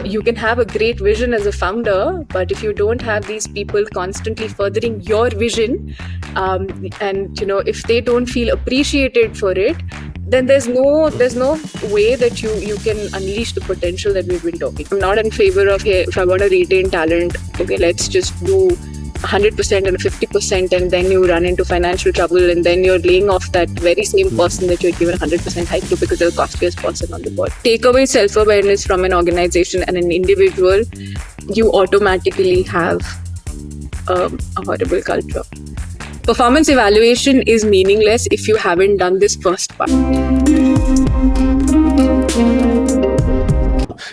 You can have a great vision as a founder, but if you don't have these people constantly furthering your vision, and if they don't feel appreciated for it, then there's no way that you can unleash the potential that we've been talking. I'm not in favor of, hey, if I want to retain talent, okay, let's just do 100% and 50%, and then you run into financial trouble, and then you're laying off that very same person that you're given 100% hike to because they're the costliest person on the board. Take away self-awareness from an organization and an individual, you automatically have a horrible culture. Performance evaluation is meaningless if you haven't done this first part.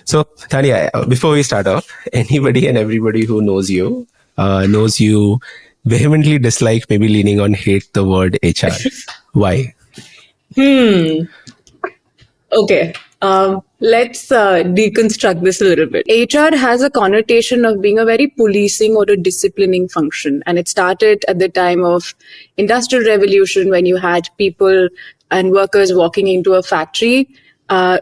So, Tanya, before we start off, anybody and everybody who knows you vehemently dislike, maybe leaning on hate the word HR. Why? Okay. Let's deconstruct this a little bit. HR has a connotation of being a very policing or a disciplining function. And it started at the time of Industrial Revolution when you had people and workers walking into a factory. The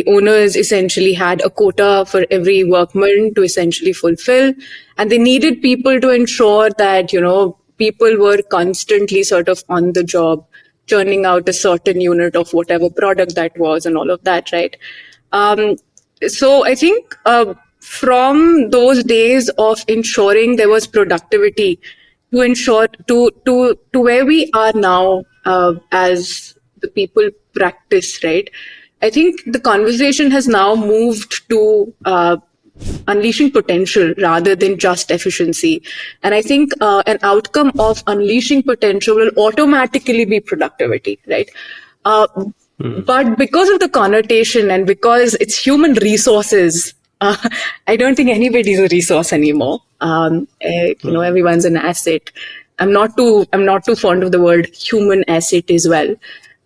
owners essentially had a quota for every workman to essentially fulfill. And they needed people to ensure that, people were constantly sort of on the job, churning out a certain unit of whatever product that was and all of that, right? So I think from those days of ensuring there was productivity to ensure to where we are now as the people practice, right? I think the conversation has now moved to unleashing potential rather than just efficiency. And I think an outcome of unleashing potential will automatically be productivity, right? But because of the connotation and because it's human resources, I don't think anybody's a resource anymore. Everyone's an asset. I'm not too fond of the word human asset as well.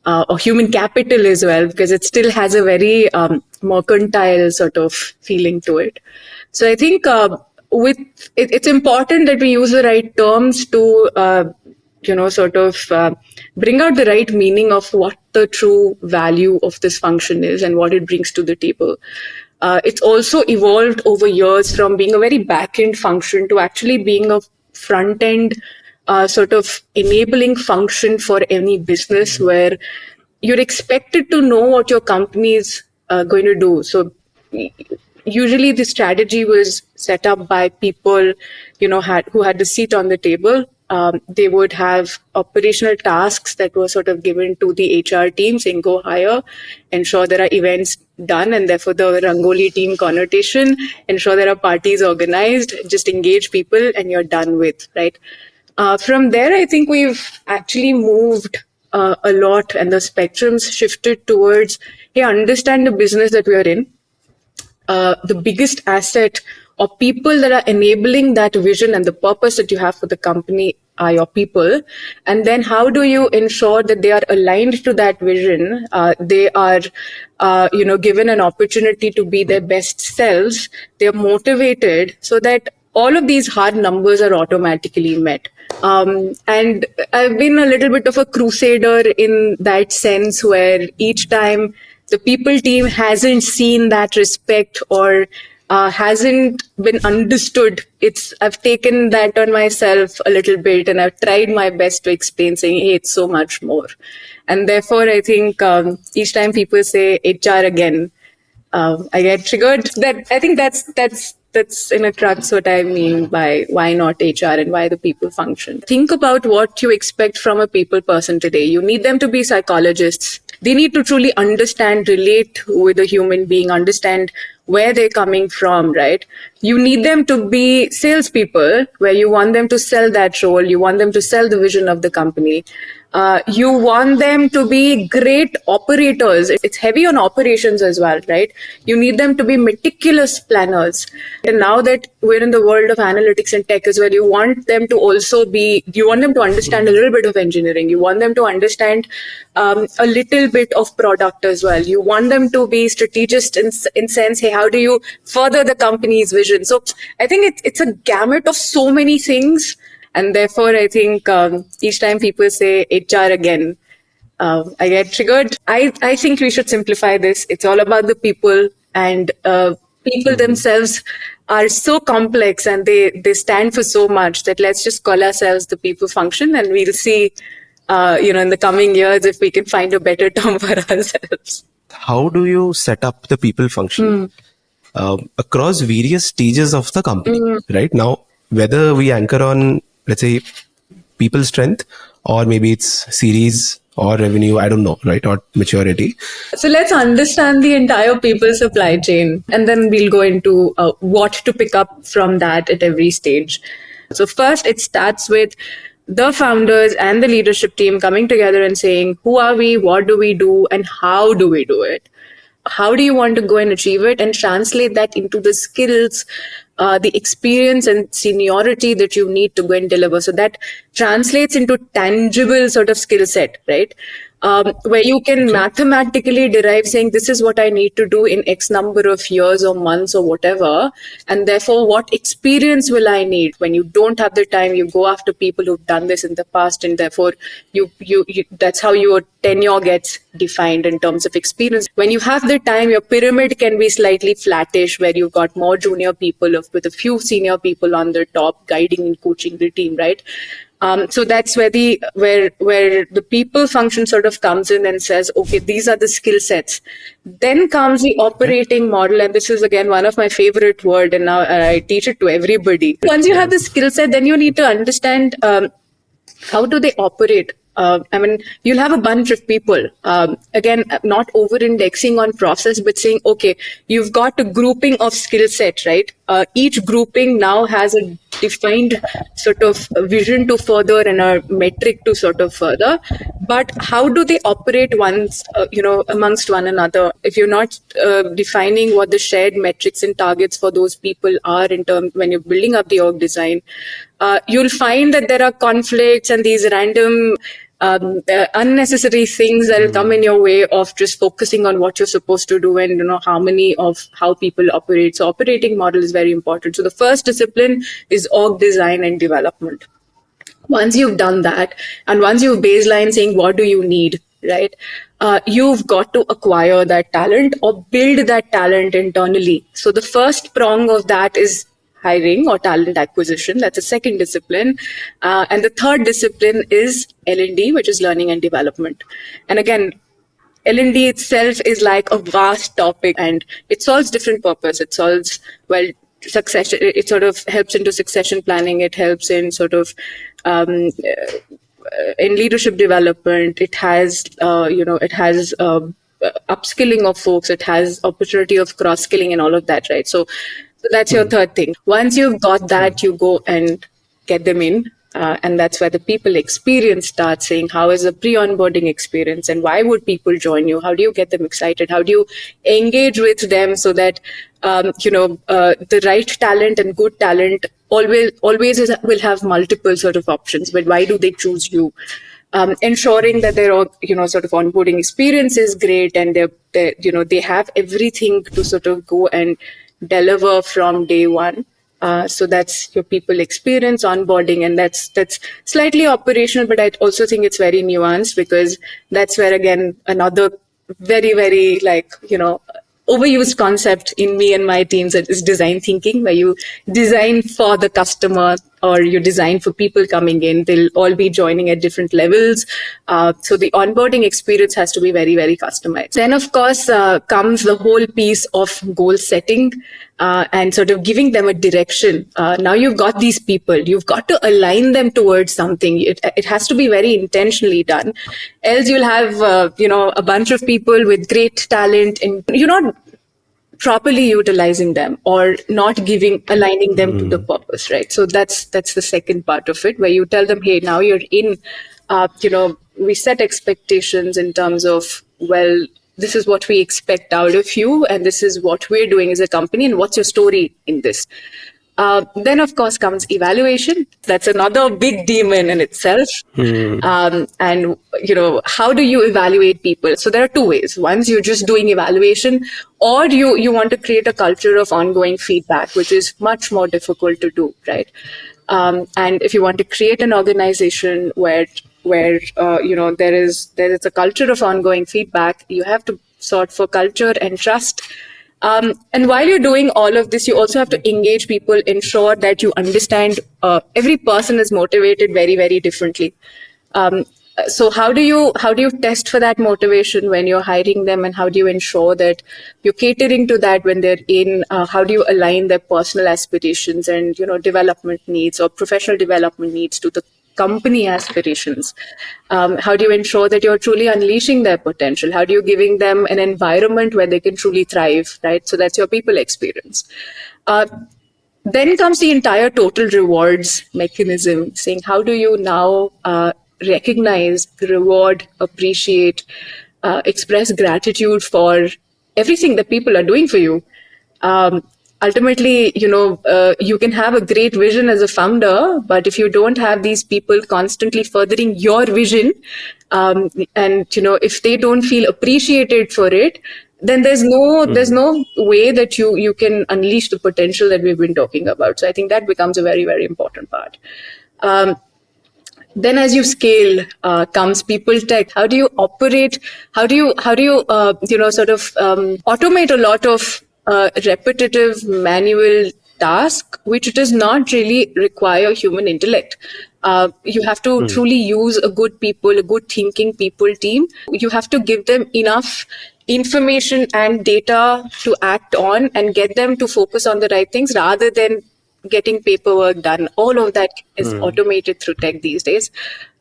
Or human capital as well, because it still has a very mercantile sort of feeling to it. So I think it's important that we use the right terms to, bring out the right meaning of what the true value of this function is and what it brings to the table. It's also evolved over years from being a very back-end function to actually being a front-end sort of enabling function for any business where you're expected to know what your company is going to do. So usually the strategy was set up by people, who had the seat on the table. They would have operational tasks that were sort of given to the HR team saying, go hire, ensure there are events done, and therefore the Rangoli team connotation, ensure there are parties organized, just engage people and you're done with, right? From there, I think we've actually moved a lot, and the spectrum's shifted towards, hey, understand the business that we are in. The biggest asset or people that are enabling that vision and the purpose that you have for the company are your people. And then how do you ensure that they are aligned to that vision? They are, given an opportunity to be their best selves. They're motivated so that all of these hard numbers are automatically met. And I've been a little bit of a crusader in that sense, where each time the people team hasn't seen that respect or hasn't been understood, I've taken that on myself a little bit, and I've tried my best to explain, saying, hey, it's so much more. And therefore, I think each time people say HR again, I get triggered. I think that's in a crux what I mean by why not HR and why the people function. Think about what you expect from a people person today. You need them to be psychologists. They need to truly understand, relate with a human being, understand where they're coming from, right? You need them to be salespeople, where you want them to sell that role. You want them to sell the vision of the company. You want them to be great operators. It's heavy on operations as well, right? You need them to be meticulous planners. And now that we're in the world of analytics and tech as well, you want them to understand a little bit of engineering. You want them to understand a little bit of product as well. You want them to be strategist in sense, hey, how do you further the company's vision? So I think it's a gamut of so many things. And therefore, I think each time people say HR again, I get triggered. I think we should simplify this. It's all about the people. and people themselves are so complex, and they stand for so much that let's just call ourselves the people function, and we'll see in the coming years if we can find a better term for ourselves. How do you set up the people function across various stages of the company? Right now, whether we anchor on, let's say, people strength, or maybe it's series or revenue, I don't know, right? Or maturity. So let's understand the entire people supply chain, and then we'll go into what to pick up from that at every stage. So first, it starts with the founders and the leadership team coming together and saying, who are we, what do we do, and how do we do it? How do you want to go and achieve it, and translate that into the skills, the experience and seniority that you need to go and deliver. So that translates into tangible sort of skill set, right? Where you can mathematically derive saying, this is what I need to do in X number of years or months or whatever. And therefore, what experience will I need? When you don't have the time, you go after people who've done this in the past. And therefore, you that's how your tenure gets defined in terms of experience. When you have the time, your pyramid can be slightly flattish, where you've got more junior people with a few senior people on the top guiding and coaching the team, right? So that's where the people function sort of comes in and says, okay, these are the skill sets. Then comes the operating model, and this is again one of my favorite words, and now I teach it to everybody. Once you have the skill set, then you need to understand how do they operate. You'll have a bunch of people, again, not over-indexing on process, but saying, okay, you've got a grouping of skill set, right? Each grouping now has a defined sort of vision to further and a metric to sort of further. But how do they operate amongst one another? If you're not defining what the shared metrics and targets for those people are in terms when you're building up the org design, you'll find that there are conflicts and these random unnecessary things that will come in your way of just focusing on what you're supposed to do and how people operate. So operating model is very important. So the first discipline is org design and development. Once you've done that, and once you've baseline saying what do you need, right? You've got to acquire that talent or build that talent internally. So the first prong of that is hiring or talent acquisition. That's a second discipline. And the third discipline is L&D, which is learning and development. And again, L&D itself is like a vast topic, and it solves different purpose. It solves, succession. It sort of helps into succession planning. It helps in sort of in leadership development. It has, upskilling of folks. It has opportunity of cross skilling and all of that, right? So that's your third thing. Once you've got that, you go and get them in. And that's where the people experience starts saying, how is the pre-onboarding experience and why would people join you? How do you get them excited? How do you engage with them so that, the right talent and good talent always will have multiple sort of options, but why do they choose you? Ensuring that their sort of onboarding experience is great and they have everything to sort of go and deliver from day one. So that's your people experience, onboarding, and that's slightly operational, but I also think it's very nuanced because that's where, again, another very, very overused concept in me and my teams is design thinking, where you design for the customer or you design for people coming in. They'll all be joining at different levels. So the onboarding experience has to be very, very customized. Then, of course, comes the whole piece of goal setting and sort of giving them a direction. Now you've got these people. You've got to align them towards something. It has to be very intentionally done. Else you'll have, a bunch of people with great talent and you're not properly utilizing them or not aligning them to the purpose, right? So that's the second part of it, where you tell them, hey, now you're in, we set expectations in terms of, this is what we expect out of you, and this is what we're doing as a company, and what's your story in this? Then, of course, comes evaluation. That's another big demon in itself. And, how do you evaluate people? So there are two ways. Once you're just doing evaluation, or you want to create a culture of ongoing feedback, which is much more difficult to do, right? And if you want to create an organization where there is a culture of ongoing feedback, you have to sort for culture and trust. And while you're doing all of this, you also have to engage people, ensure that you understand every person is motivated very, very differently. So how do you test for that motivation when you're hiring them, and how do you ensure that you're catering to that when they're in? How do you align their personal aspirations and development needs or professional development needs to the company aspirations? How do you ensure that you're truly unleashing their potential? How do you giving them an environment where they can truly thrive, right? So that's your people experience. Then comes the entire total rewards mechanism, saying how do you now recognize, reward, appreciate, express gratitude for everything that people are doing for you. Ultimately, you can have a great vision as a founder, but if you don't have these people constantly furthering your vision, and if they don't feel appreciated for it, then there's no way that you can unleash the potential that we've been talking about. So I think that becomes a very, very important part. Then as you scale comes people tech. How do you operate? How do you automate a lot of repetitive manual task, which does not really require human intellect? You have to truly use a good thinking people team. You have to give them enough information and data to act on and get them to focus on the right things rather than getting paperwork done. All of that is automated through tech these days.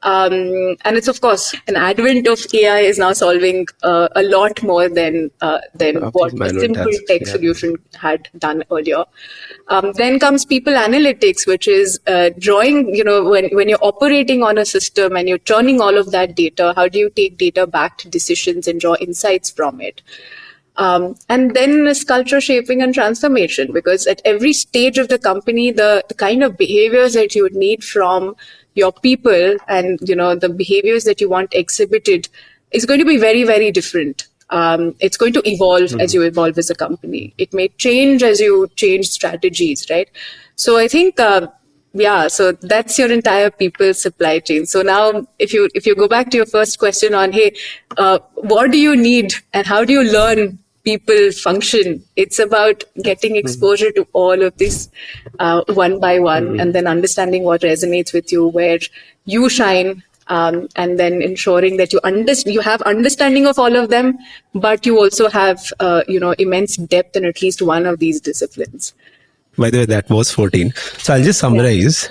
And it's, of course, an advent of AI is now solving a lot more than what a simple tech solution had done earlier. Then comes people analytics, which is drawing, when you're operating on a system and you're turning all of that data, how do you take data-backed decisions and draw insights from it? And then is culture shaping and transformation, because at every stage of the company, the kind of behaviors that you would need from your people and, the behaviors that you want exhibited is going to be very, very different. It's going to evolve as you evolve as a company. It may change as you change strategies, right? So I think, so that's your entire people supply chain. So now if you go back to your first question on, hey, what do you need and how do you learn people function? It's about getting exposure to all of this one by one, and then understanding what resonates with you, where you shine, and then ensuring that you have understanding of all of them, but you also have immense depth in at least one of these disciplines. By the way, that was 14. So I'll just summarize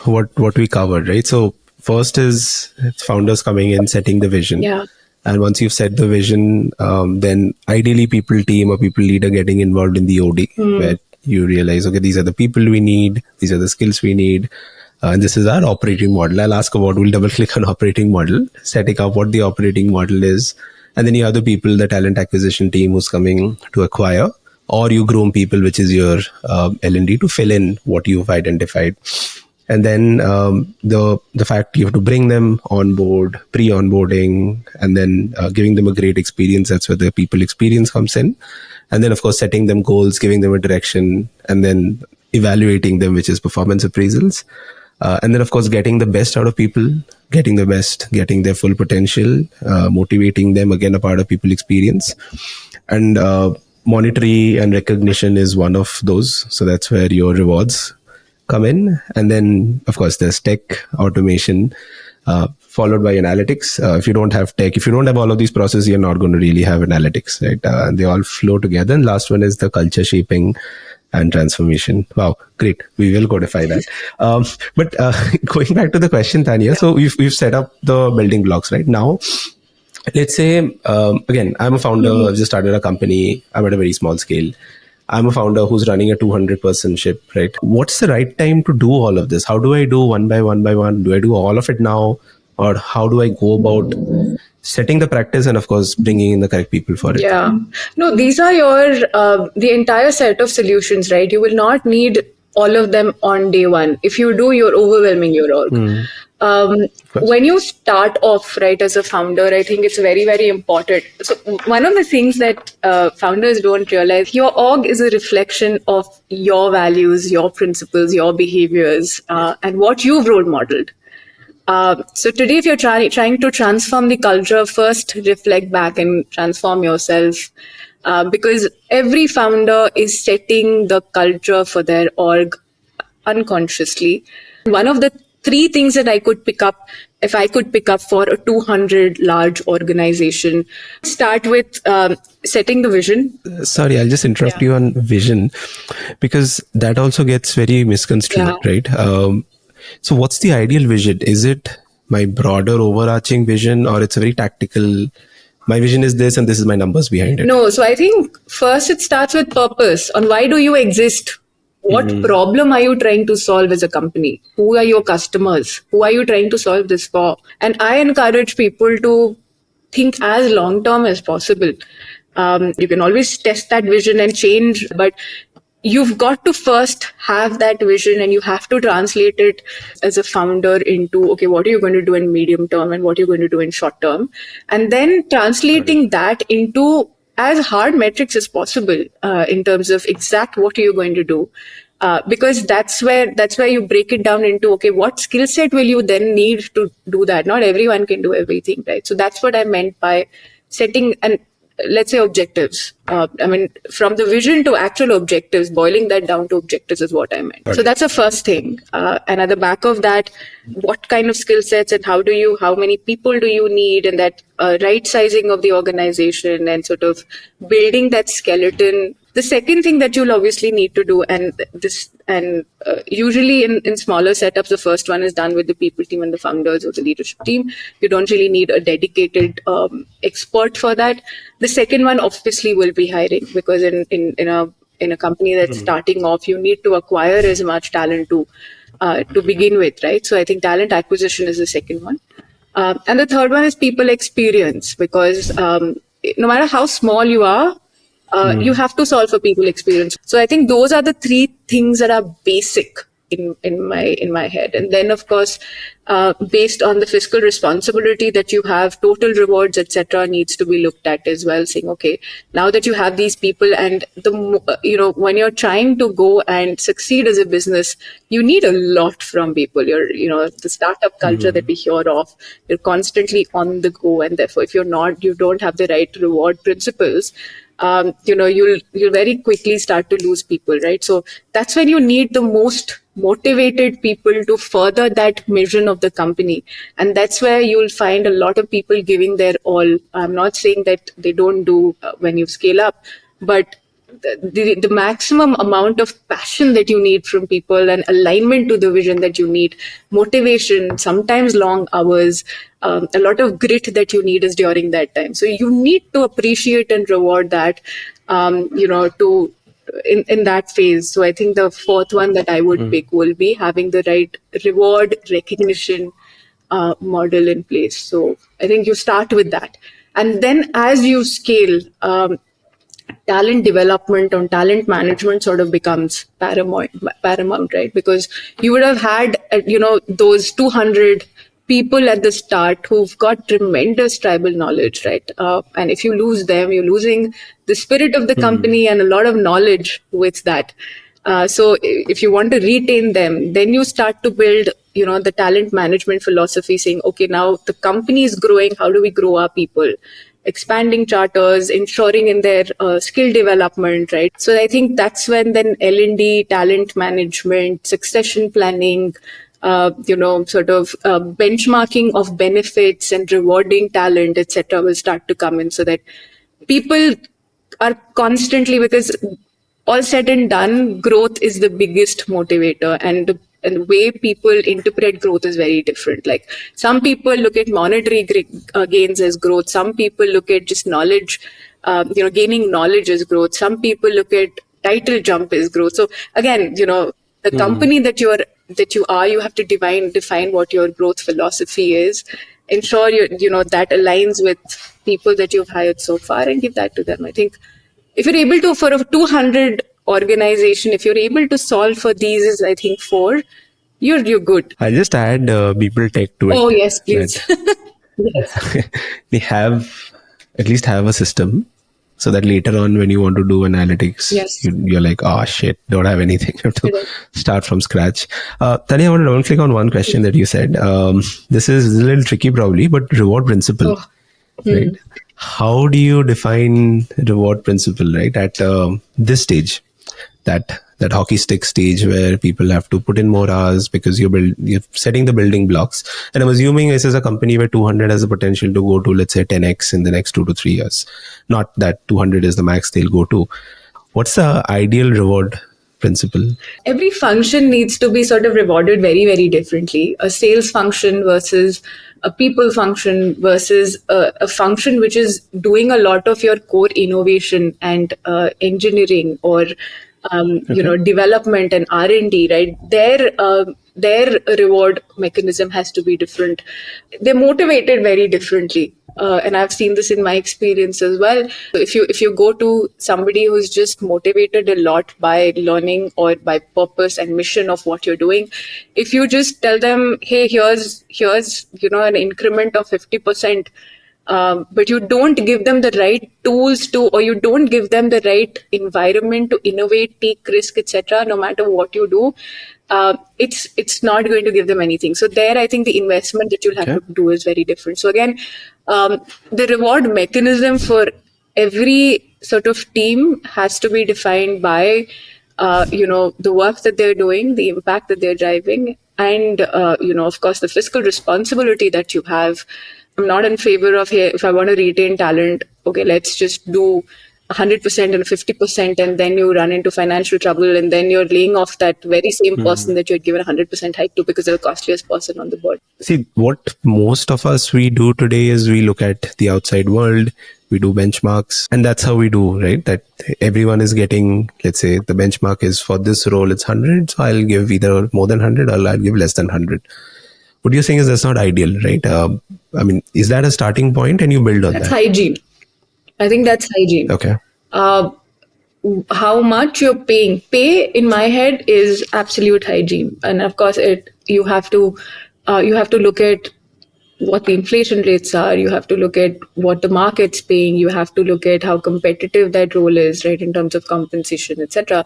what we covered, right? So first is founders coming in, setting the vision. Yeah. And once you've set the vision, then ideally people team or people leader getting involved in the OD, where you realize, okay, these are the people we need, these are the skills we need, and this is our operating model. We'll double click on operating model, setting up what the operating model is. And then you have the people, the talent acquisition team who's coming to acquire, or you groom people, which is your L&D to fill in what you've identified. And then the fact you have to bring them on board, pre-onboarding, and then giving them a great experience. That's where the people experience comes in. And then, of course, setting them goals, giving them a direction, and then evaluating them, which is performance appraisals. And then, of course, getting the best out of people, getting their full potential, motivating them, again, a part of people experience. And monetary and recognition is one of those. So that's where your rewards come in. And then, of course, there's tech, automation, followed by analytics. If you don't have tech, if you don't have all of these processes, you're not going to really have analytics, right? They all flow together. And last one is the culture shaping and transformation. Wow, great. We will codify that. But going back to the question, Tanya, so we've set up the building blocks right now. Let's say, again, I'm a founder, I've just started a company, I'm at a very small scale. I'm a founder who's running a 200-person ship, right? What's the right time to do all of this? How do I do one by one? Do I do all of it now? Or how do I go about setting the practice and, of course, bringing in the correct people for it? Yeah. No, these are the entire set of solutions, right? You will not need all of them on day one. If you do, you're overwhelming your org. When you start off, right, as a founder, I think it's very, very important. So one of the things that founders don't realize, your org is a reflection of your values, your principles, your behaviors, and what you've role modeled. So today, if you're trying to transform the culture, first reflect back and transform yourself. because every founder is setting the culture for their org unconsciously. One of the three things that I could pick up, if I could pick up for a 200 large organization, start with setting the vision. Sorry, I'll just interrupt you on vision, because that also gets very misconstrued, right? So what's the ideal vision? Is it my broader overarching vision, or it's a very tactical, my vision is this and this is my numbers behind it? No, so I think first it starts with purpose. On why do you exist? What problem are you trying to solve as a company? Who are your customers? Who are you trying to solve this for? And I encourage people to think as long term as possible. You can always test that vision and change, but you've got to first have that vision, and you have to translate it as a founder into, okay, what are you going to do in medium term and what are you going to do in short term? And then translating that into as hard metrics as possible in terms of exact what are you going to do. Because that's where you break it down into, okay, what skill set will you then need to do that? Not everyone can do everything, right? So that's what I meant by setting and let's say objectives. From the vision to actual objectives, boiling that down to objectives is what I meant. So that's the first thing. And at the back of that, what kind of skill sets and how many people do you need, and that right sizing of the organization and sort of building that skeleton. The second thing that you'll obviously need to do, usually in smaller setups, the first one is done with the people team and the founders or the leadership team. You don't really need a dedicated expert for that. The second one obviously will be hiring, because in a company that's starting off, you need to acquire as much talent to begin with, right? So I think talent acquisition is the second one. And the third one is people experience, because no matter how small you are, you have to solve for people experience. So I think those are the three things that are basic in my head. And then of course, based on the fiscal responsibility that you have, total rewards, etc., needs to be looked at as well, saying, okay, now that you have these people, and when you're trying to go and succeed as a business, you need a lot from people. The startup culture that we hear of, you're constantly on the go, and therefore if you don't have the right reward principles, you'll very quickly start to lose people, right? So that's when you need the most motivated people to further that vision of the company. And that's where you'll find a lot of people giving their all. I'm not saying that they don't do when you scale up, but the maximum amount of passion that you need from people and alignment to the vision that you need, motivation, sometimes long hours, a lot of grit that you need is during that time. So you need to appreciate and reward that, in that phase. So I think the fourth one that I would pick will be having the right reward recognition model in place. So I think you start with that. And then as you scale, talent development and talent management sort of becomes paramount, right? Because you would have had, those 200 people at the start who've got tremendous tribal knowledge, right? And if you lose them, you're losing the spirit of the company and a lot of knowledge with that. So if you want to retain them, then you start to build, the talent management philosophy, saying, okay, now the company is growing. How do we grow our people? Expanding charters, ensuring in their skill development, right? So I think that's when then L&D, talent management, succession planning, benchmarking of benefits and rewarding talent, etc., will start to come in, so that people are constantly, because all said and done, growth is the biggest motivator, and the way people interpret growth is very different. Like some people look at monetary gains as growth. Some people look at just knowledge, gaining knowledge as growth. Some people look at title jump as growth. So again, the company that you are, you have to define what your growth philosophy is. Ensure that aligns with people that you've hired so far, and give that to them. I think if you're able to, for a 200 organization, if you're able to solve for these, I think 4, you're good. I'll just add people tech to it. Oh yes, please. Yes. They at least have a system, so that later on when you want to do analytics, yes, you're like, oh shit, don't have anything. You have to start from scratch. Tanya, I want to double click on one question that you said. This is a little tricky probably, but reward principle. Right? how do you define reward principle, right? At this stage, that hockey stick stage where people have to put in more hours because you're setting the building blocks. And I'm assuming this is a company where 200 has the potential to go to, let's say, 10x in the next 2 to 3 years. Not that 200 is the max they'll go to. What's the ideal reward principle? Every function needs to be sort of rewarded very, very differently. A sales function versus a people function versus a function which is doing a lot of your core innovation and engineering or development and R&D, right? Their reward mechanism has to be different. They're motivated very differently. And I've seen this in my experience as well. If you go to somebody who's just motivated a lot by learning or by purpose and mission of what you're doing, if you just tell them, hey, here's an increment of 50%, but you don't give them the right tools to, or you don't give them the right environment to innovate, take risk, etc. No matter what you do, it's not going to give them anything. So there, I think the investment that you'll have to do is very different. So again, the reward mechanism for every sort of team has to be defined by the work that they're doing, the impact that they're driving, and of course the fiscal responsibility that you have. I'm not in favor of, hey, if I want to retain talent, okay, let's just do 100% and 50%, and then you run into financial trouble, and then you're laying off that very same person that you had given 100% hike to because they're the costliest person on the board. See, what most of us we do today is we look at the outside world, we do benchmarks, and that's how we do, right? That everyone is getting, let's say the benchmark is for this role, it's 100, so I'll give either more than 100 or I'll give less than 100. What you're saying is that's not ideal, right? I mean, is that a starting point and you build on That's that? hygiene. I think that's hygiene. Okay. How much you're paying. Pay in my head is absolute hygiene, and of course, you have to look at what the inflation rates are. You have to look at what the market's paying. You have to look at how competitive that role is, right, in terms of compensation, etc.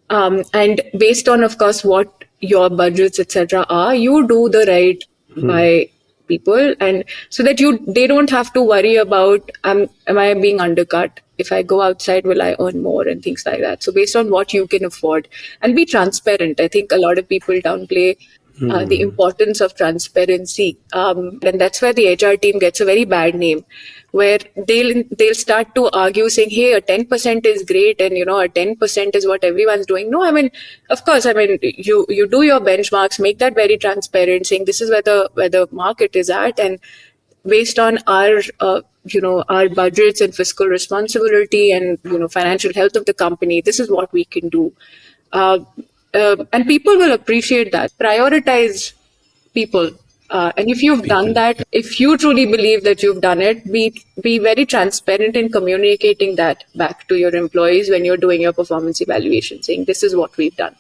And based on, of course, what your budgets, etc., are, you do the right by people, and so that they don't have to worry about am I being undercut? If I go outside, will I earn more, and things like that. So based on what you can afford, and be transparent. I think a lot of people downplay the importance of transparency, and that's where the HR team gets a very bad name, where they'll start to argue saying, hey, a 10% is great, and a 10% is what everyone's doing. No, I mean, of course, I mean, you do your benchmarks, make that very transparent, saying this is where the market is at, and based on our our budgets and fiscal responsibility and financial health of the company, this is what we can do. And people will appreciate that. Prioritize people. And if you've done that, if you truly believe that you've done it, be very transparent in communicating that back to your employees when you're doing your performance evaluation, saying this is what we've done.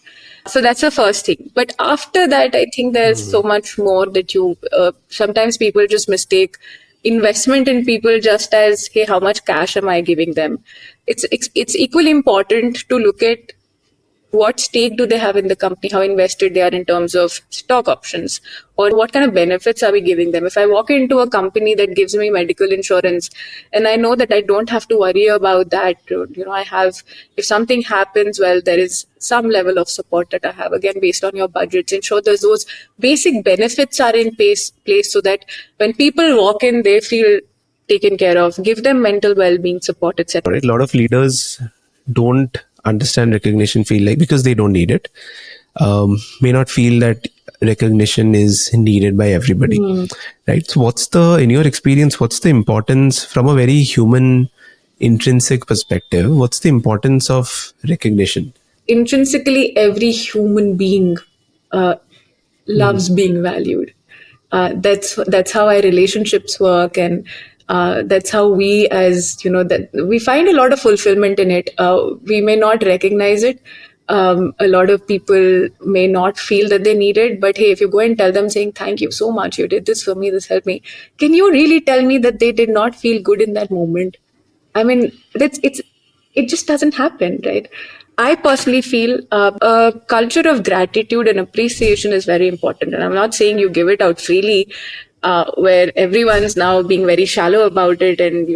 So that's the first thing. But after that, I think there's so much more that sometimes people just mistake investment in people just as, hey, how much cash am I giving them? It's equally important to look at what stake do they have in the company, how invested they are in terms of stock options, or what kind of benefits are we giving them. If I walk into a company that gives me medical insurance and I know that I don't have to worry about that, I have, if something happens, well, there is some level of support that I have, again, based on your budgets. Ensure that those basic benefits are in place so that when people walk in, they feel taken care of. Give them mental well-being support, etc. Right? A lot of leaders don't understand recognition, feel like because they don't need it, may not feel that recognition is needed by everybody, right? So in your experience, what's the importance from a very human intrinsic perspective? What's the importance of recognition? Intrinsically, every human being loves being valued. That's how our relationships work, and that's how we, as that we find a lot of fulfillment in it. We may not recognize it. A lot of people may not feel that they need it, but hey, if you go and tell them saying, thank you so much, you did this for me, this helped me, can you really tell me that they did not feel good in that moment? I mean, it just doesn't happen, right? I personally feel a culture of gratitude and appreciation is very important. And I'm not saying you give it out freely, where everyone's now being very shallow about it, and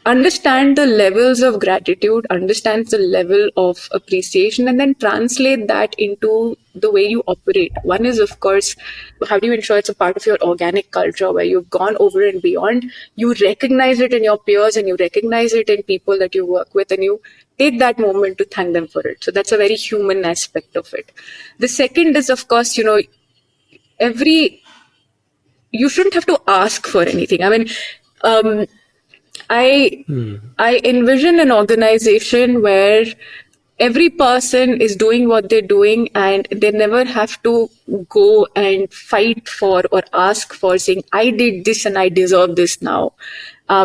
understand the levels of gratitude, understand the level of appreciation, and then translate that into the way you operate. One is, of course, how do you ensure it's a part of your organic culture where you've gone over and beyond? You recognize it in your peers and you recognize it in people that you work with, and you take that moment to thank them for it. So that's a very human aspect of it. The second is, of course, you shouldn't have to ask for anything. I mean, I envision an organization where every person is doing what they're doing and they never have to go and fight for or ask for saying, I did this and I deserve this now.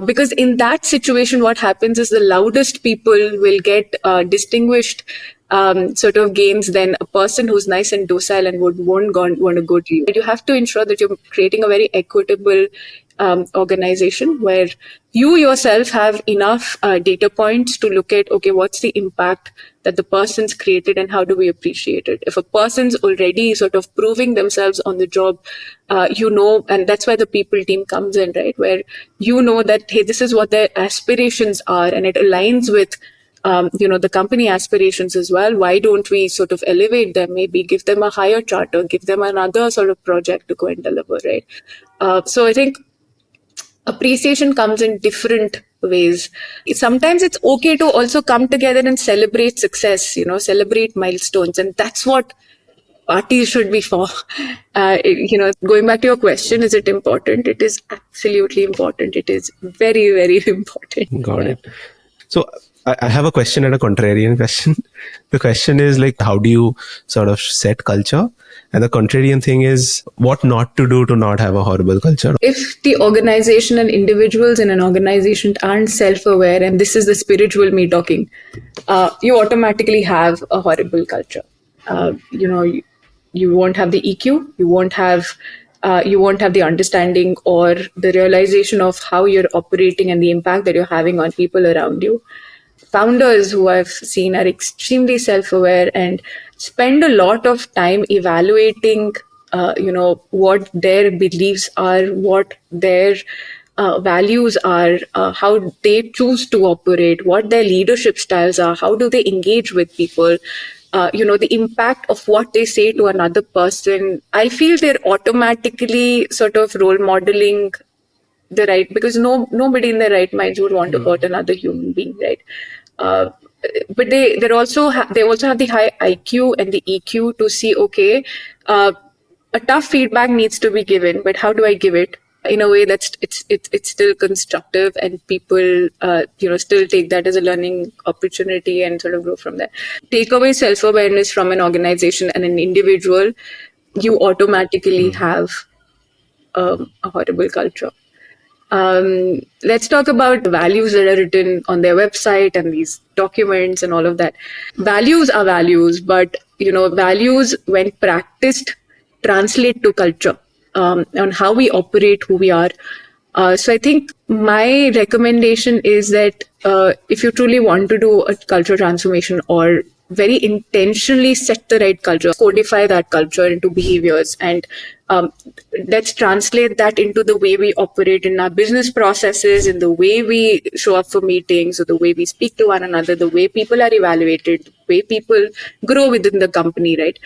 Because in that situation, what happens is the loudest people will get distinguished sort of gains than a person who's nice and docile and won't want to go to you. You have to ensure that you're creating a very equitable organization where you yourself have enough data points to look at, okay, what's the impact that the person's created and how do we appreciate it? If a person's already sort of proving themselves on the job, and that's why the people team comes in, right? Where you know that, hey, this is what their aspirations are and it aligns with the company aspirations as well. Why don't we sort of elevate them, maybe give them a higher charter, give them another sort of project to go and deliver, right? So I think appreciation comes in different ways. Sometimes it's okay to also come together and celebrate success, celebrate milestones. And that's what parties should be for. Going back to your question, is it important? It is absolutely important. It is very, very important. Got it. So I have a question and a contrarian question. The question is like, how do you sort of set culture? And the contrarian thing is what not to do to not have a horrible culture. If the organization and individuals in an organization aren't self-aware, and this is the spiritual me talking, you automatically have a horrible culture. You won't have the EQ, you won't have the understanding or the realization of how you're operating and the impact that you're having on people around you. Founders who I've seen are extremely self-aware and spend a lot of time evaluating, what their beliefs are, what their values are, how they choose to operate, what their leadership styles are, how do they engage with people, the impact of what they say to another person. I feel they're automatically sort of role modeling the right, because nobody in their right minds would want to hurt another human being, right? But they also have the high IQ and the EQ to see, okay, a tough feedback needs to be given, but how do I give it in a way that's it's still constructive and people still take that as a learning opportunity and sort of grow from there. Take away self-awareness from an organization and an individual, you automatically have a horrible culture. Let's talk about values that are written on their website and these documents and all of that. Values are values, but values when practiced translate to culture, on how we operate, who we are. So I think my recommendation is that if you truly want to do a culture transformation or very intentionally set the right culture, codify that culture into behaviors, and let's translate that into the way we operate in our business processes, in the way we show up for meetings, or the way we speak to one another, the way people are evaluated, the way people grow within the company, right?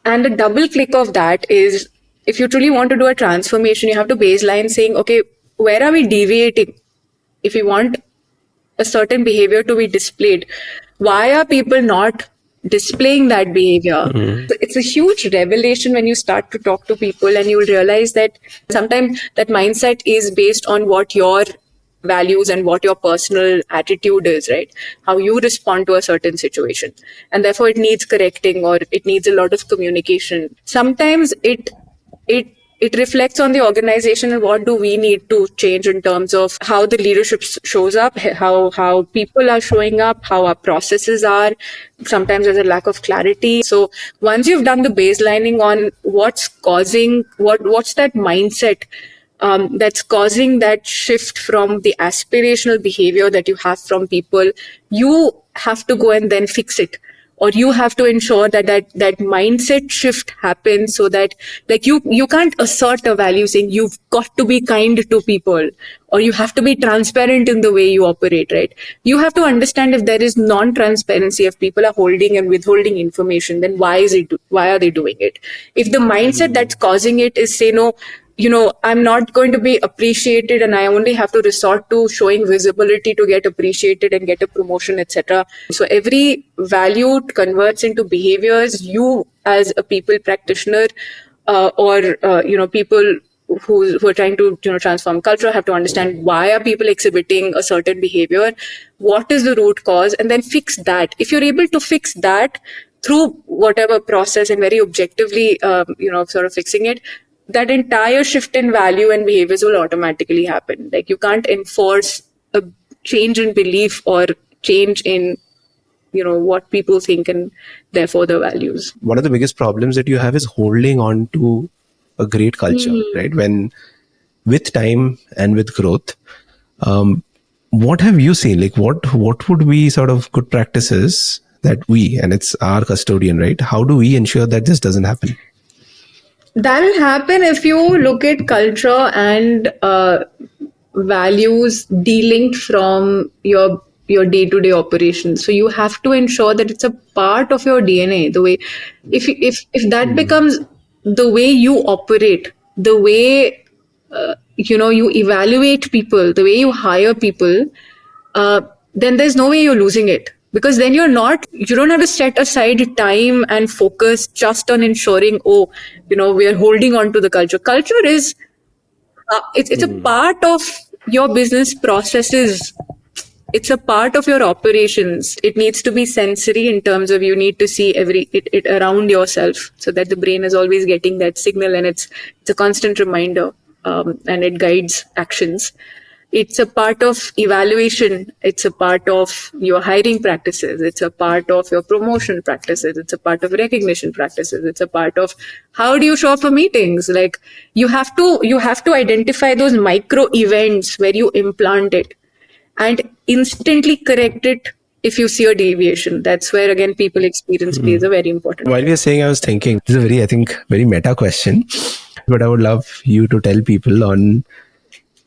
And the double click of that is, if you truly want to do a transformation, you have to baseline saying, okay, where are we deviating? If we want a certain behavior to be displayed, why are people not displaying that behavior? So it's a huge revelation when you start to talk to people, and you'll realize that sometimes that mindset is based on what your values and what your personal attitude is, right? How you respond to a certain situation. And therefore it needs correcting, or it needs a lot of communication. Sometimes it reflects on the organization and what do we need to change in terms of how the leadership shows up, how people are showing up, how our processes are. Sometimes there's a lack of clarity. So once you've done the baselining on what's causing, what's that mindset that's causing that shift from the aspirational behavior that you have from people, you have to go and then fix it. or you have to ensure that mindset shift happens, so that like you can't assert a value saying you've got to be kind to people or you have to be transparent in the way you operate, right? You have to understand if there is non-transparency, if people are holding and withholding information, then why are they doing it? If the mindset that's causing it is, say, no, I'm not going to be appreciated and I only have to resort to showing visibility to get appreciated and get a promotion, etc. So every value converts into behaviors. You as a people practitioner, or people who are trying to transform culture have to understand why are people exhibiting a certain behavior, what is the root cause, and then fix that. If you're able to fix that through whatever process and very objectively sort of fixing it, that entire shift in value and behaviors will automatically happen. Like you can't enforce a change in belief or change in what people think and therefore the values. One of the biggest problems that you have is holding on to a great culture, right? When with time and with growth, what have you seen? Like what would be sort of good practices that we, and it's our custodian, right? How do we ensure that this doesn't happen? That'll happen if you look at culture and values delinked from your day-to-day operations. So you have to ensure that it's a part of your DNA. The way, if that becomes the way you operate, the way you evaluate people, the way you hire people, then there's no way you're losing it. Because then you don't have to set aside time and focus just on ensuring, we are holding on to the culture. Culture is, it's a part of your business processes. It's a part of your operations. It needs to be sensory in terms of you need to see it around yourself, so that the brain is always getting that signal, and it's a constant reminder, and it guides actions. It's a part of evaluation. It's a part of your hiring practices. It's a part of your promotion practices. It's a part of recognition practices. It's a part of how do you show up for meetings. Like you have to identify those micro events where you implant it and instantly correct it if you see a deviation. That's where, again, people experience plays a very important role. While we are saying, I was thinking, this is a very meta question, but I would love you to tell people on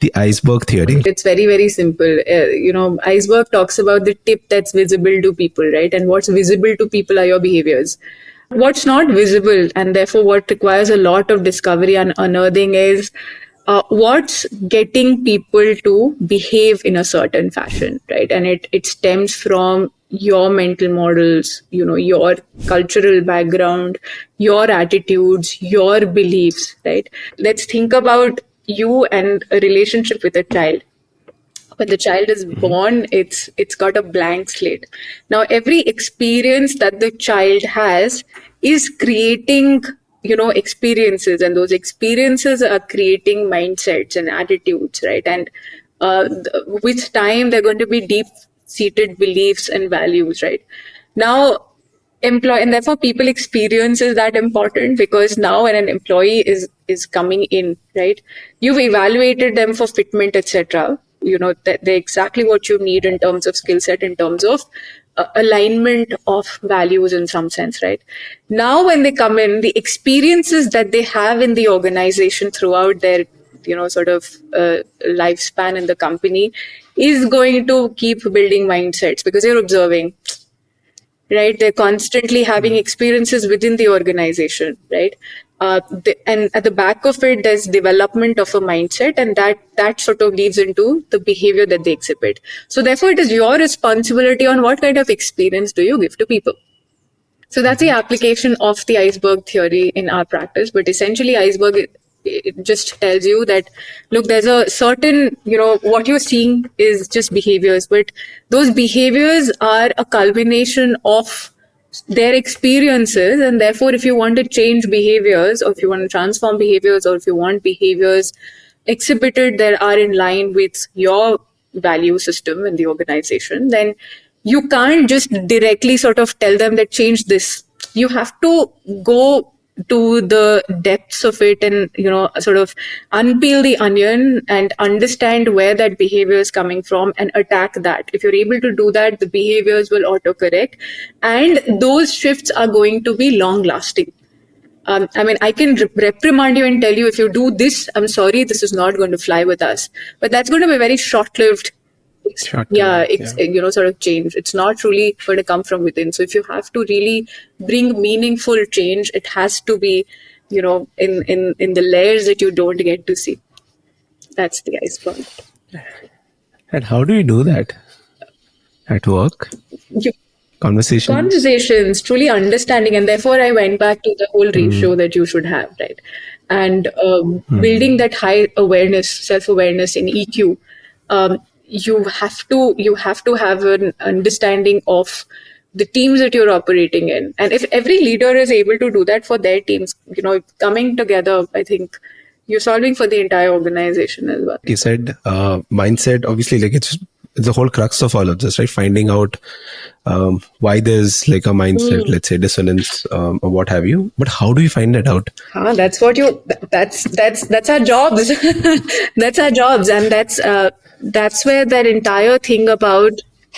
the iceberg theory. It's very, very simple. Iceberg talks about the tip that's visible to people, right? And what's visible to people are your behaviors. What's not visible, and therefore what requires a lot of discovery and unearthing, is what's getting people to behave in a certain fashion, right? And it stems from your mental models, your cultural background, your attitudes, your beliefs, right? Let's think about you and a relationship with a child. When the child is born, it's got a blank slate. Now, every experience that the child has is creating, experiences, and those experiences are creating mindsets and attitudes, right? And with time, they're going to be deep-seated beliefs and values, right? Now, and therefore people experience is that important, because now when an employee is coming in, right, you've evaluated them for fitment, etc. That they're exactly what you need in terms of skill set, in terms of alignment of values in some sense, right? Now when they come in, the experiences that they have in the organization throughout their lifespan in the company is going to keep building mindsets, because you're observing, right? They're constantly having experiences within the organization, right? And at the back of it, there's development of a mindset, and that sort of leads into the behavior that they exhibit. So therefore, it is your responsibility on what kind of experience do you give to people. So that's the application of the iceberg theory in our practice. But essentially, iceberg, it just tells you that, look, there's a certain, what you're seeing is just behaviors, but those behaviors are a culmination of their experiences. And therefore, if you want to change behaviors, or if you want to transform behaviors, or if you want behaviors exhibited that are in line with your value system in the organization, then you can't just directly sort of tell them that change this. You have to go to the depths of it and, sort of unpeel the onion and understand where that behavior is coming from and attack that. If you're able to do that, the behaviors will autocorrect and those shifts are going to be long lasting. I mean, I can reprimand you and tell you, if you do this, I'm sorry, this is not going to fly with us. But that's going to be very short-lived. Sort of change. It's not really going to come from within. So if you have to really bring meaningful change, it has to be, in the layers that you don't get to see. That's the iceberg. And how do you do that at work? Conversations, truly understanding. And therefore, I went back to the whole ratio that you should have, right? And building that high awareness, self-awareness in EQ. You have to have an understanding of the teams that you're operating in. And if every leader is able to do that for their teams, coming together, I think you're solving for the entire organization as well. You said mindset, obviously, like it's the whole crux of all of this, right? Finding out why there's like a mindset, let's say dissonance or what have you. But how do you find that out? That's our jobs. That's our jobs. And that's where that entire thing about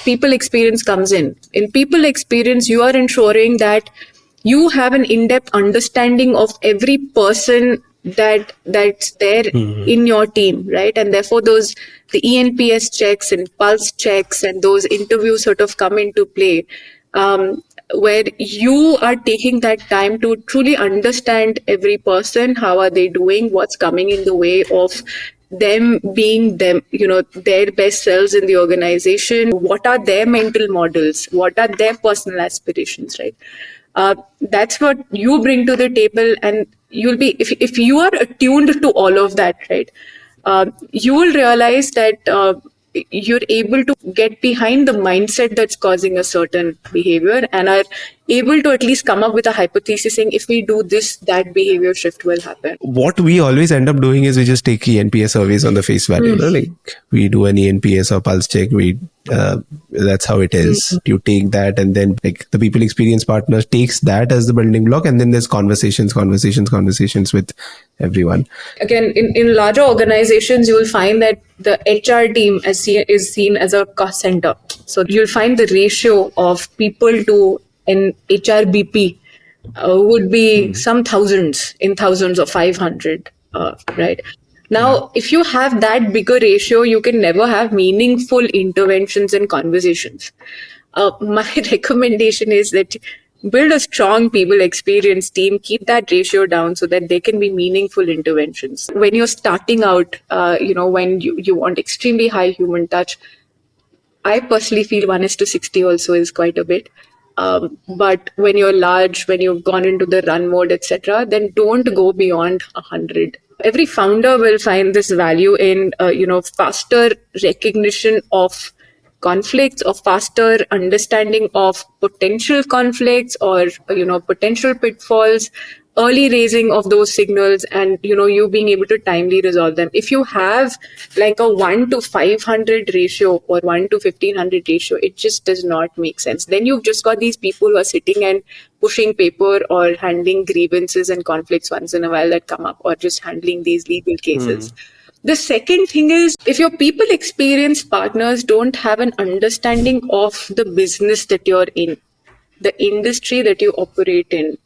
people experience comes in. In people experience, you are ensuring that you have an in-depth understanding of every person that's there in your team, right? And therefore the ENPS checks and pulse checks and those interviews sort of come into play, where you are taking that time to truly understand every person. How are they doing? What's coming in the way of them being them, their best selves in the organization? What are their mental models? What are their personal aspirations, right? That's what you bring to the table, and you'll be, if you are attuned to all of that, right, you will realize that you're able to get behind the mindset that's causing a certain behavior and are able to at least come up with a hypothesis saying, if we do this, that behavior shift will happen. What we always end up doing is we just take ENPS surveys on the face value. Like we do an ENPS or pulse check. That's how it is. You take that, and then like the people experience partner takes that as the building block, and then there's conversations with everyone. Again, in larger organizations, you will find that the HR team is seen as a cost center. So you'll find the ratio of people to an HRBP would be some thousands or 500, right? Now, if you have that bigger ratio, you can never have meaningful interventions and conversations. My recommendation is that build a strong people experience team, keep that ratio down so that there can be meaningful interventions. When you're starting out, when you want extremely high human touch, I personally feel 1:60 also is quite a bit. But when you're large, when you've gone into the run mode, etc., then don't go beyond 100. Every founder will find this value in, faster recognition of conflicts or faster understanding of potential conflicts or, potential pitfalls, early raising of those signals, and, you being able to timely resolve them. If you have like a 1 to 500 ratio or 1 to 1500 ratio, it just does not make sense. Then you've just got these people who are sitting and pushing paper or handling grievances and conflicts once in a while that come up, or just handling these legal cases. The second thing is, if your people experience partners don't have an understanding of the business that you're in, the industry that you operate in,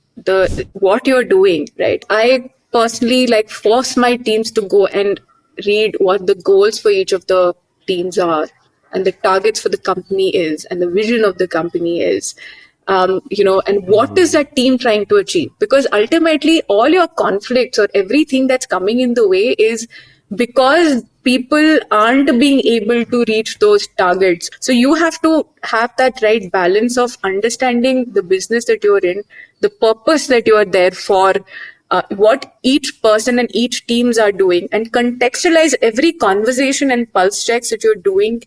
what you're doing, right? I personally force my teams to go and read what the goals for each of the teams are, and the targets for the company is, and the vision of the company is. And what is that team trying to achieve? Because ultimately, all your conflicts or everything that's coming in the way is because people aren't being able to reach those targets. So you have to have that right balance of understanding the business that you're in, the purpose that you are there for, what each person and each teams are doing, and contextualize every conversation and pulse checks that you're doing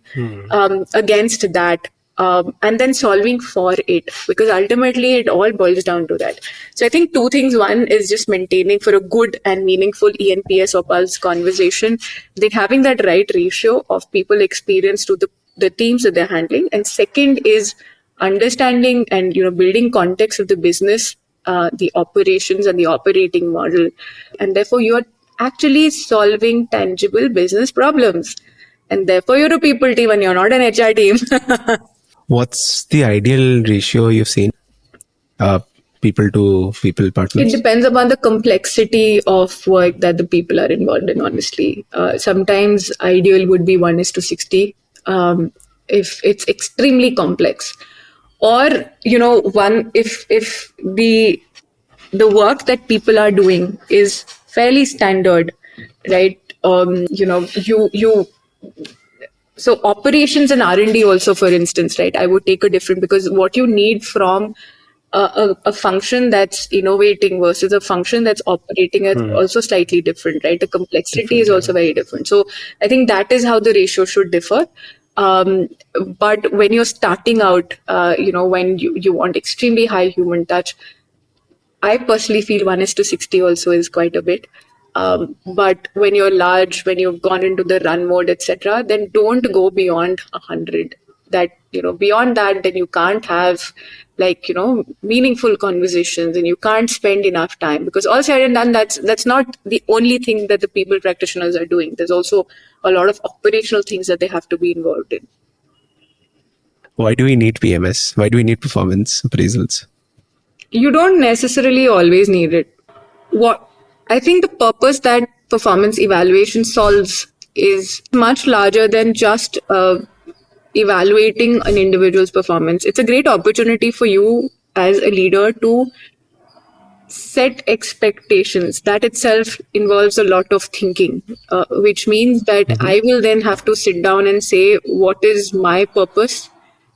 against that. And then solving for it, because ultimately it all boils down to that. So I think two things. One is just maintaining for a good and meaningful ENPS or pulse conversation, then having that right ratio of people experience to the teams that they're handling. And second is understanding and building context of the business the operations and the operating model. And therefore, you're actually solving tangible business problems. And therefore, you're a people team and you're not an HR team. What's the ideal ratio you've seen? Uh, People to people It partners? depends upon the complexity of work that the people are involved in, honestly. Sometimes ideal would be 1:60 if it's extremely complex. Or, one if the work that people are doing is fairly standard, right? You so operations and R&D also, for instance, right? I would take a different, because what you need from a function that's innovating versus a function that's operating is also slightly different, right? The complexity is also very different. So I think that is how the ratio should differ. But when you're starting out, when you want extremely high human touch, I personally feel 1:60 also is quite a bit. But when you're large, when you've gone into the run mode, etc., then don't go beyond 100. That, beyond that, then you can't have meaningful conversations, and you can't spend enough time, because all said and done, that's not the only thing that the people practitioners are doing. There's also a lot of operational things that they have to be involved in. Why do we need PMS? Why do we need performance appraisals? You don't necessarily always need it. What I think the purpose that performance evaluation solves is much larger than just evaluating an individual's performance. It's a great opportunity for you as a leader to set expectations. That itself involves a lot of thinking, which means that I will then have to sit down and say, what is my purpose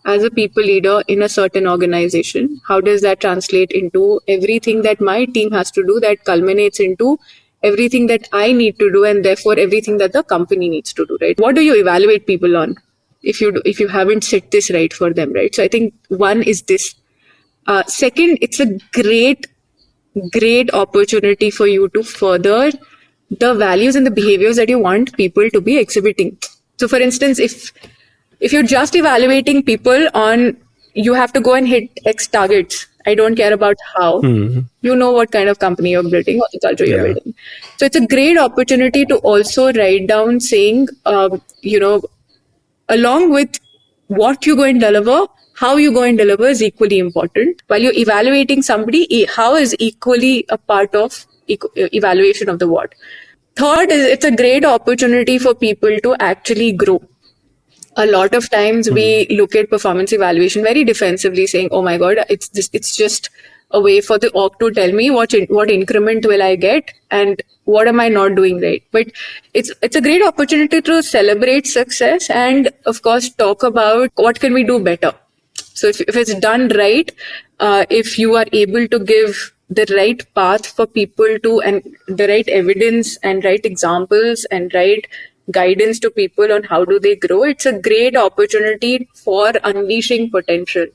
as a people leader in a certain organization? How does that translate into everything that my team has to do, that culminates into everything that I need to do, and therefore everything that the company needs to do, right? What do you evaluate people on if you haven't set this right for them, right? So I think one is this. Second, it's a great opportunity for you to further the values and the behaviors that you want people to be exhibiting. So for instance, if you're just evaluating people on, you have to go and hit X targets, I don't care about how, you know what kind of company you're building or the culture you're building. So it's a great opportunity to also write down saying, along with what you go and deliver, how you go and deliver is equally important. While you're evaluating somebody, how is equally a part of evaluation of the what. Third is, it's a great opportunity for people to actually grow. A lot of times we look at performance evaluation very defensively, saying, oh my God, it's just a way for the org to tell me what increment will I get and what am I not doing right. But it's a great opportunity to celebrate success and, of course, talk about what can we do better. So if it's done right, if you are able to give the right path for people to, and the right evidence and right examples and right guidance to people on how do they grow, it's a great opportunity for unleashing potential.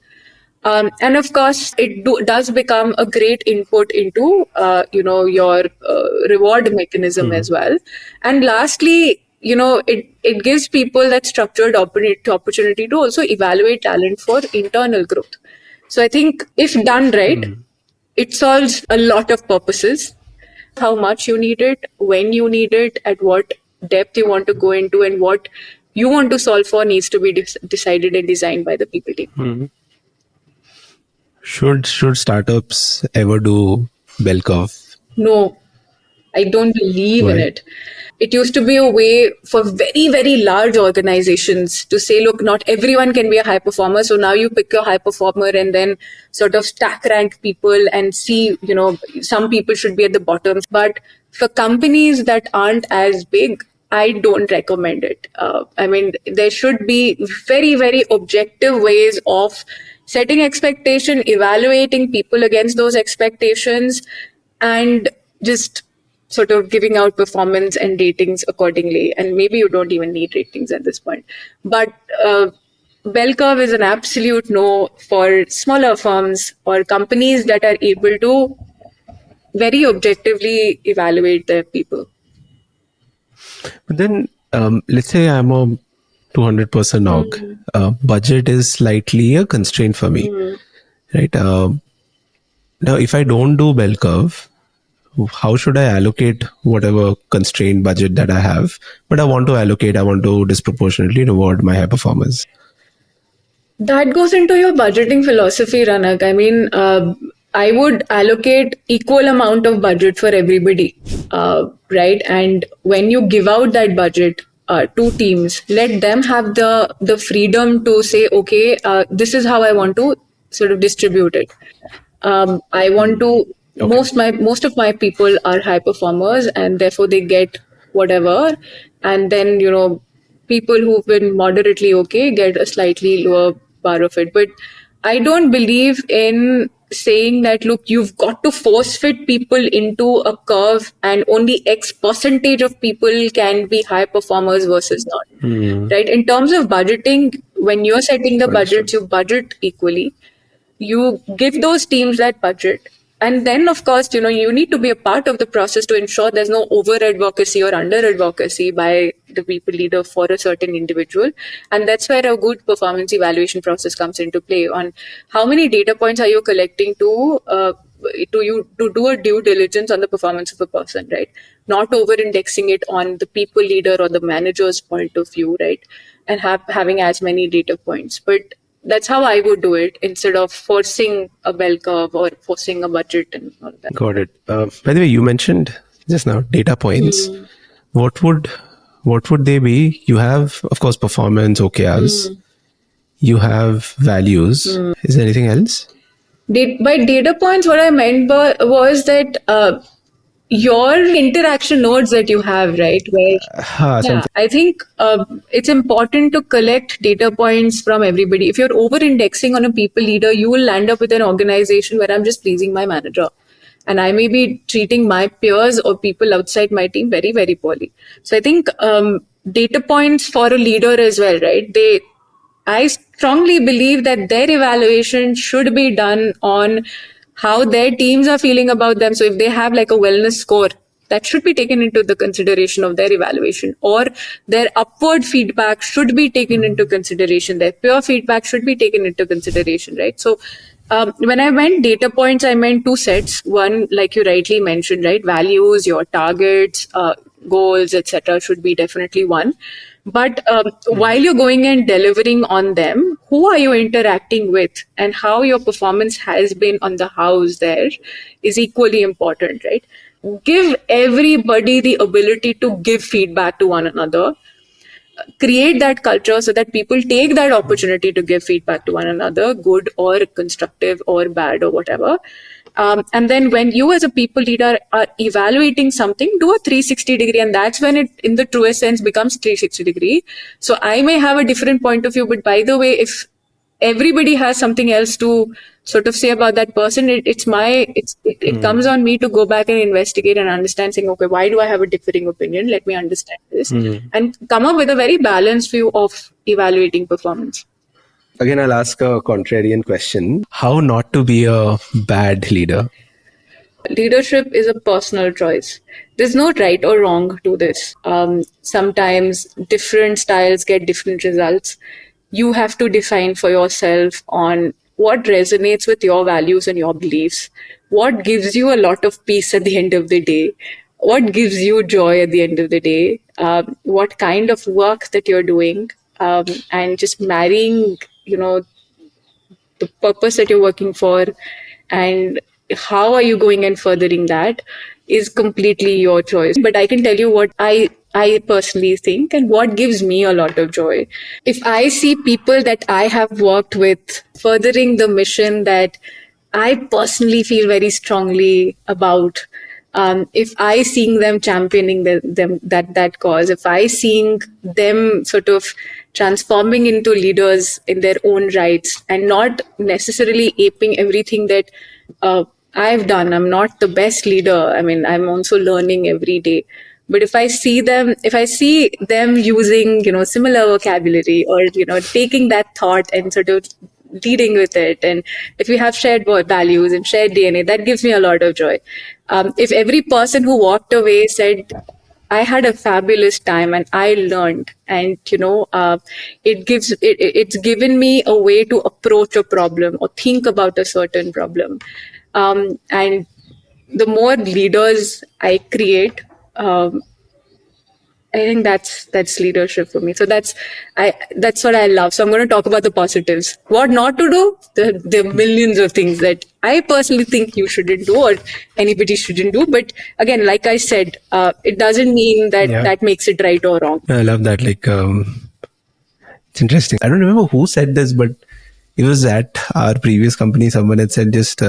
And of course, it does become a great input into, your reward mechanism as well. And lastly, it gives people that structured opportunity to also evaluate talent for internal growth. So I think if done right, it solves a lot of purposes. How much you need it, when you need it, at what depth you want to go into, and what you want to solve for needs to be decided and designed by the people team. Should startups ever do bell curve? No, I don't believe in it. It used to be a way for very, very large organizations to say, look, not everyone can be a high performer. So now you pick your high performer and then sort of stack rank people and see, some people should be at the bottom. But for companies that aren't as big, I don't recommend it. There should be very, very objective ways of setting expectation, evaluating people against those expectations, and just sort of giving out performance and ratings accordingly. And maybe you don't even need ratings at this point. But bell curve is an absolute no for smaller firms or companies that are able to very objectively evaluate their people. But then, let's say I'm a 200-person org. Budget is slightly a constraint for me, right? Now, if I don't do bell curve, how should I allocate whatever constrained budget that I have? But I want to disproportionately reward my high performers. That goes into your budgeting philosophy, Ranak. I mean, I would allocate equal amount of budget for everybody, right? And when you give out that budget to teams, let them have the freedom to say, okay, this is how I want to sort of distribute it. I want to most of my people are high performers, and therefore they get whatever, and then people who've been moderately okay get a slightly lower bar of it. But I don't believe in saying that, look, you've got to force fit people into a curve and only X percentage of people can be high performers versus not. Right? In terms of budgeting, when you're setting the budgets, you budget equally. You give those teams that budget, and then of course you need to be a part of the process to ensure there's no over advocacy or under advocacy by the people leader for a certain individual. And that's where a good performance evaluation process comes into play, on how many data points are you collecting to do a due diligence on the performance of a person, right? Not over indexing it on the people leader or the manager's point of view, right? And having as many data points. But that's how I would do it, instead of forcing a bell curve or forcing a budget and all that. Got it. By the way, you mentioned just now data points. What would they be? You have, of course, performance OKRs. You have values. Is there anything else? By data points, what I meant was that your interaction nodes that you have, right? Where I think it's important to collect data points from everybody. If you're over-indexing on a people leader, you will land up with an organization where I'm just pleasing my manager, and I may be treating my peers or people outside my team very, very poorly. So I think data points for a leader as well, right? I strongly believe that their evaluation should be done on how their teams are feeling about them. So if they have like a wellness score, that should be taken into the consideration of their evaluation, or their upward feedback should be taken into consideration. Their peer feedback should be taken into consideration, right? So when I meant data points, I meant two sets. One, like you rightly mentioned, right? Values, your targets, goals, etc., should be definitely one. But while you're going and delivering on them, who are you interacting with, and how your performance has been on the house there is equally important, right? Give everybody the ability to give feedback to one another. Create that culture so that people take that opportunity to give feedback to one another, good or constructive or bad or whatever. And then when you as a people leader are evaluating something, do a 360 degree, and that's when it in the truest sense becomes 360 degree. So I may have a different point of view, but by the way, if everybody has something else to sort of say about that person, it comes on me to go back and investigate and understand, saying, okay, why do I have a differing opinion? Let me understand this and come up with a very balanced view of evaluating performance. Again, I'll ask a contrarian question. How not to be a bad leader? Leadership is a personal choice. There's no right or wrong to this. Sometimes different styles get different results. You have to define for yourself on what resonates with your values and your beliefs, what gives you a lot of peace at the end of the day, what gives you joy at the end of the day, what kind of work that you're doing, and just marrying, the purpose that you're working for and how are you going and furthering that is completely your choice. But I can tell you what I personally think and what gives me a lot of joy. If I see people that I have worked with furthering the mission that I personally feel very strongly about, if I seeing them championing that cause, if I seeing them sort of transforming into leaders in their own rights and not necessarily aping everything that I've done. I'm not the best leader. I mean, I'm also learning every day. But if I see them using, similar vocabulary or, taking that thought and sort of leading with it, and if we have shared values and shared DNA, that gives me a lot of joy. If every person who walked away said, I had a fabulous time and I learned, and it's given me a way to approach a problem or think about a certain problem. And the more leaders I create, I think that's leadership for me. So that's what I love. So I'm going to talk about the positives. What not to do? The millions of things that I personally think you shouldn't do or anybody shouldn't do. But again, like I said, it doesn't mean that that makes it right or wrong. I love that. Like, it's interesting. I don't remember who said this, but it was at our previous company. Someone had said, just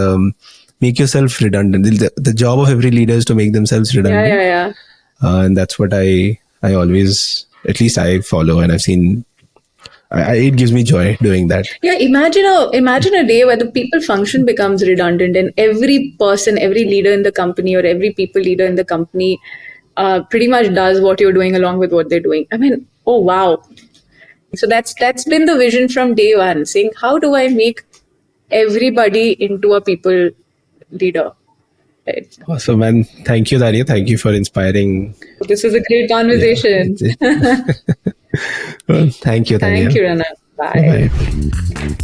make yourself redundant. The job of every leader is to make themselves redundant. Yeah. And that's what I always, at least I follow, and I've seen. It gives me joy doing that. Yeah, imagine a day where the people function becomes redundant, and every person, every leader in the company, or every people leader in the company, pretty much does what you're doing along with what they're doing. I mean, oh wow! So that's been the vision from day one. Saying, how do I make everybody into a people leader? Right. Awesome, man. Thank you, Daria. Thank you for inspiring. This was a great conversation. Well, thank you, Daria. Thank you, Rana. Bye. Bye.